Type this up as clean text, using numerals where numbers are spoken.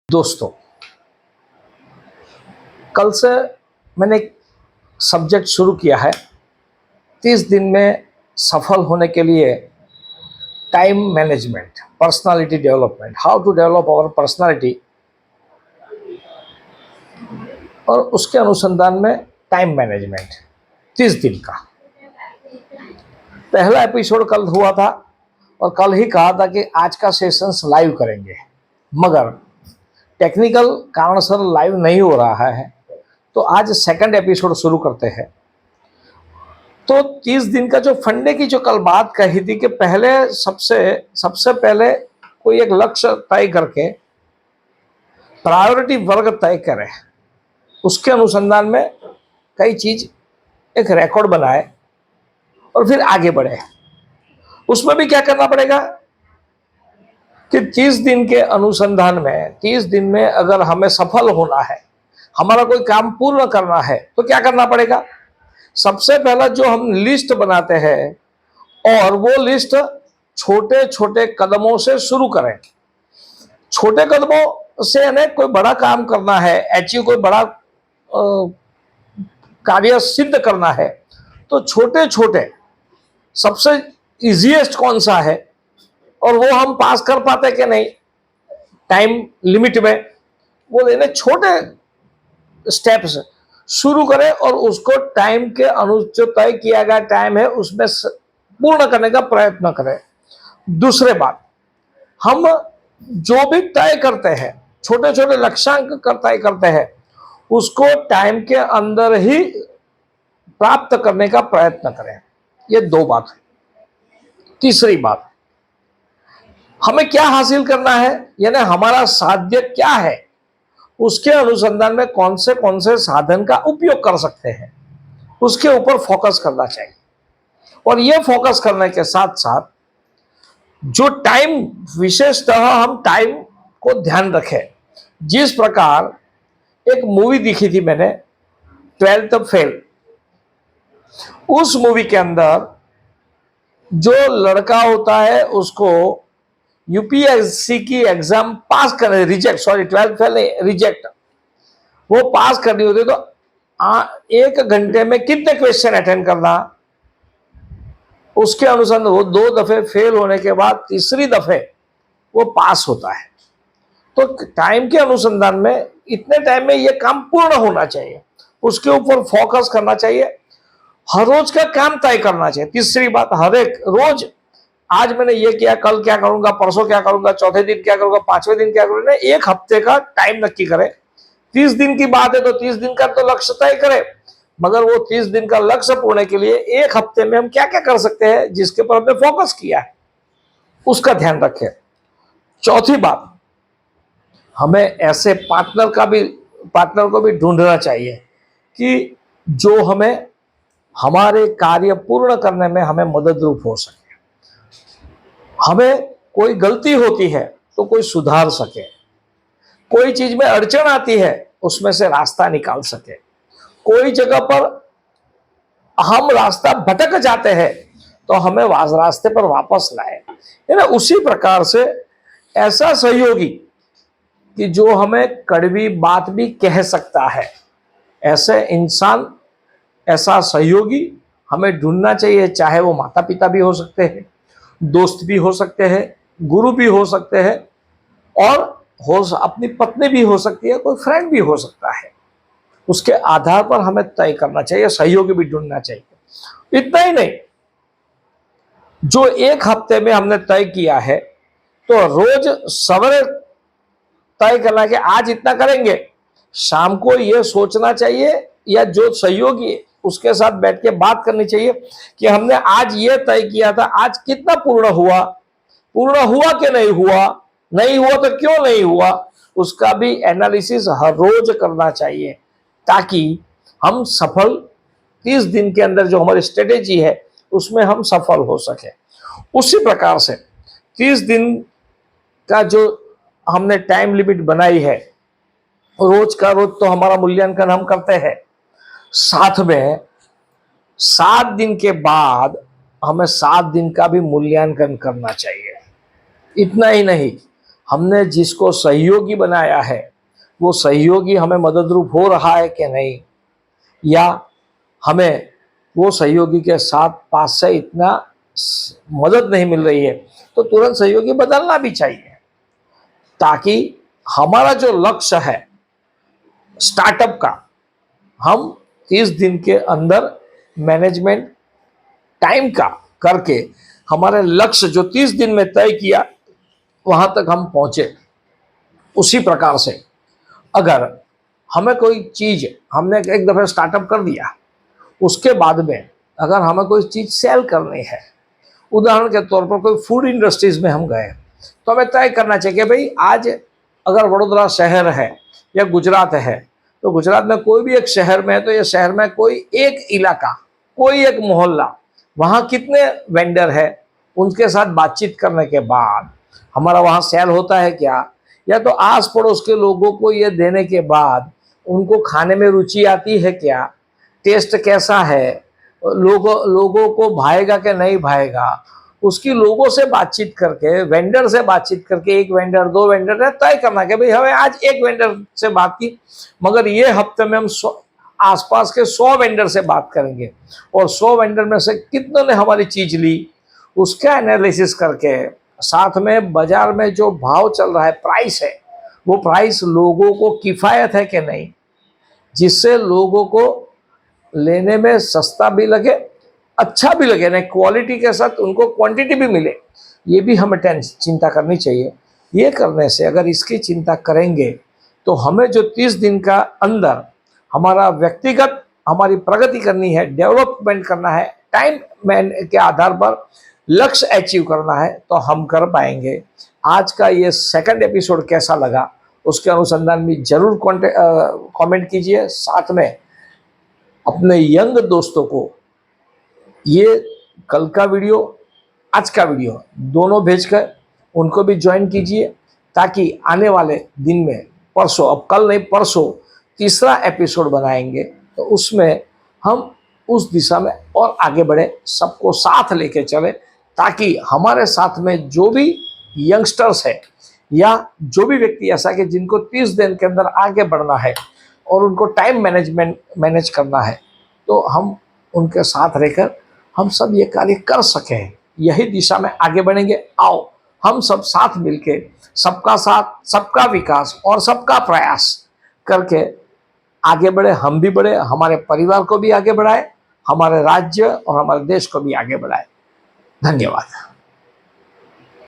दोस्तों, कल से मैंने एक सब्जेक्ट शुरू किया है। 30 दिन में सफल होने के लिए time management, personality development, how to develop our personality, और उसके अनुसंधान में टाइम मैनेजमेंट 30 दिन का पहला एपिसोड कल हुआ था और कल ही कहा था कि आज का सेशंस लाइव करेंगे, मगर टेक्निकल कारण से लाइव नहीं हो रहा है, तो आज सेकंड एपिसोड शुरू करते हैं। तो 30 दिन का जो फंडे की जो कल बात कही थी कि पहले सबसे पहले कोई एक लक्ष्य तय करके प्रायोरिटी वर्ग तय करे, उसके अनुसंधान में कई चीज एक रिकॉर्ड बनाए और फिर आगे बढ़े। उसमें भी क्या करना पड़ेगा कि 30 दिन के अनुसंधान में 30 दिन में अगर हमें सफल होना है, हमारा कोई काम पूर्ण करना है, तो क्या करना पड़ेगा। सबसे पहला जो हम लिस्ट बनाते हैं और वो लिस्ट छोटे छोटे कदमों से शुरू करें। छोटे कदमों से यानी कोई बड़ा काम करना है, अचीव कोई बड़ा कार्य सिद्ध करना है, तो छोटे छोटे सबसे इजीएस्ट कौन सा है और वो हम पास कर पाते कि नहीं टाइम लिमिट में, वो लेने छोटे स्टेप्स शुरू करें और उसको टाइम के जो तय किया गया टाइम है उसमें पूर्ण करने का प्रयत्न करें। दूसरे बात, हम जो भी तय करते हैं, छोटे छोटे लक्ष्यांक तय करते हैं, उसको टाइम के अंदर ही प्राप्त करने का प्रयत्न करें। ये दो बात है। तीसरी बात, हमें क्या हासिल करना है, यानी हमारा साध्य क्या है, उसके अनुसंधान में कौन से साधन का उपयोग कर सकते हैं, उसके ऊपर फोकस करना चाहिए। और यह फोकस करने के साथ साथ जो टाइम, विशेषतः हम टाइम को ध्यान रखें। जिस प्रकार एक मूवी देखी थी मैंने, 12th फेल, उस मूवी के अंदर जो लड़का होता है उसको यूपीएससी की एग्जाम पास करने, रिजेक्ट, सॉरी 12th फेल नहीं, रिजेक्ट, वो पास करनी होती तो 1 घंटे में कितने क्वेश्चन अटेंड करना, उसके अनुसार वो 2 दफे फेल होने के बाद तीसरी दफे वो पास होता है। तो टाइम के अनुसंधान में इतने टाइम में ये काम पूर्ण होना चाहिए, उसके ऊपर फोकस करना चाहिए। हर रोज का काम तय करना चाहिए। तीसरी बात, हर एक रोज आज मैंने ये किया, कल क्या करूंगा, परसों क्या करूंगा, चौथे दिन क्या करूंगा, 5वें दिन क्या करूंगा, 1 हफ्ते का टाइम नक्की करें। 30 दिन की बात है तो 30 दिन का तो लक्ष्य तय करें, मगर वो 30 दिन का लक्ष्य पूर्ण के लिए 1 हफ्ते में हम क्या क्या कर सकते हैं जिसके पर हमने फोकस किया है, उसका ध्यान रखें। चौथी बात, हमें ऐसे पार्टनर को भी ढूंढना चाहिए कि जो हमें हमारे कार्य पूर्ण करने में हमें मददरूप हो सके। हमें कोई गलती होती है तो कोई सुधार सके, कोई चीज में अड़चन आती है उसमें से रास्ता निकाल सके, कोई जगह पर हम रास्ता भटक जाते हैं तो हमें रास्ते पर वापस लाए। है ना, उसी प्रकार से ऐसा सहयोगी कि जो हमें कड़वी बात भी कह सकता है, ऐसे इंसान, ऐसा सहयोगी हमें ढूंढना चाहिए। चाहे वो माता पिता भी हो सकते हैं, दोस्त भी हो सकते हैं, गुरु भी हो सकते हैं, और अपनी पत्नी भी हो सकती है, कोई फ्रेंड भी हो सकता है। उसके आधार पर हमें तय करना चाहिए, सहयोगी भी ढूंढना चाहिए। इतना ही नहीं, जो 1 हफ्ते में हमने तय किया है तो रोज सवेरे तय करना कि आज इतना करेंगे। शाम को यह सोचना चाहिए या जो सहयोगी है उसके साथ बैठ के बात करनी चाहिए कि हमने आज ये तय किया था, आज कितना पूर्ण हुआ कि नहीं हुआ तो क्यों नहीं हुआ, उसका भी एनालिसिस हर रोज करना चाहिए, ताकि हम सफल 30 दिन के अंदर जो हमारी स्ट्रेटेजी है उसमें हम सफल हो सके। उसी प्रकार से 30 दिन का जो हमने टाइम लिमिट बनाई है, रोज का रोज तो हमारा मूल्यांकन हम करते हैं, साथ में 7 दिन के बाद हमें 7 दिन का भी मूल्यांकन करना चाहिए। इतना ही नहीं, हमने जिसको सहयोगी बनाया है वो सहयोगी हमें मददरूप हो रहा है कि नहीं, या हमें वो सहयोगी के साथ पास से इतना मदद नहीं मिल रही है, तो तुरंत सहयोगी बदलना भी चाहिए, ताकि हमारा जो लक्ष्य है स्टार्टअप का, हम 30 दिन के अंदर मैनेजमेंट टाइम का करके हमारे लक्ष्य जो 30 दिन में तय किया वहां तक हम पहुंचे। उसी प्रकार से अगर हमें कोई चीज, हमने एक दफे स्टार्टअप कर दिया, उसके बाद में अगर हमें कोई चीज सेल करनी है, उदाहरण के तौर पर कोई फूड इंडस्ट्रीज में हम गए, तो हमें तय करना चाहिए कि भाई आज अगर वडोदरा शहर है या गुजरात है, तो गुजरात में कोई भी एक शहर में है, तो ये शहर में कोई एक इलाका, कोई एक मोहल्ला, वहाँ कितने वेंडर है, उनके साथ बातचीत करने के बाद हमारा वहाँ सेल होता है क्या, या तो आस पड़ोस के लोगों को ये देने के बाद उनको खाने में रुचि आती है क्या, टेस्ट कैसा है, लोगों को भाएगा कि नहीं भाएगा, उसकी लोगों से बातचीत करके, वेंडर से बातचीत करके, एक वेंडर, दो वेंडर है तय करना कि भाई हमें आज एक वेंडर से बात की, मगर ये हफ्ते में हम आसपास के 100 वेंडर से बात करेंगे, और 100 वेंडर में से कितनों ने हमारी चीज ली, उसका एनालिसिस करके साथ में बाजार में जो भाव चल रहा है, प्राइस है, वो प्राइस लोगों को किफायत है कि नहीं, जिससे लोगों को लेने में सस्ता भी लगे, अच्छा भी लगे, ना क्वालिटी के साथ उनको क्वांटिटी भी मिले, ये भी हमें चिंता करनी चाहिए। ये करने से अगर इसकी चिंता करेंगे तो हमें जो 30 दिन का अंदर हमारा व्यक्तिगत हमारी प्रगति करनी है, डेवलपमेंट करना है, टाइम मैन के आधार पर लक्ष्य अचीव करना है, तो हम कर पाएंगे। आज का ये सेकंड एपिसोड कैसा लगा उसके अनुसंधान में जरूर कमेंट कीजिए। साथ में अपने यंग दोस्तों को ये कल का वीडियो, आज का वीडियो दोनों भेजकर उनको भी ज्वाइन कीजिए, ताकि आने वाले दिन में, परसों, अब कल नहीं परसों तीसरा एपिसोड बनाएंगे, तो उसमें हम उस दिशा में और आगे बढ़े, सबको साथ लेके चले, ताकि हमारे साथ में जो भी यंगस्टर्स है या जो भी व्यक्ति ऐसा कि जिनको 30 दिन के अंदर आगे बढ़ना है और उनको टाइम मैनेज करना है, तो हम उनके साथ रहकर हम सब ये कार्य कर सकें, यही दिशा में आगे बढ़ेंगे। आओ हम सब साथ मिलके, सबका साथ, सबका विकास और सबका प्रयास करके आगे बढ़े, हम भी बढ़े, हमारे परिवार को भी आगे बढ़ाए, हमारे राज्य और हमारे देश को भी आगे बढ़ाए। धन्यवाद।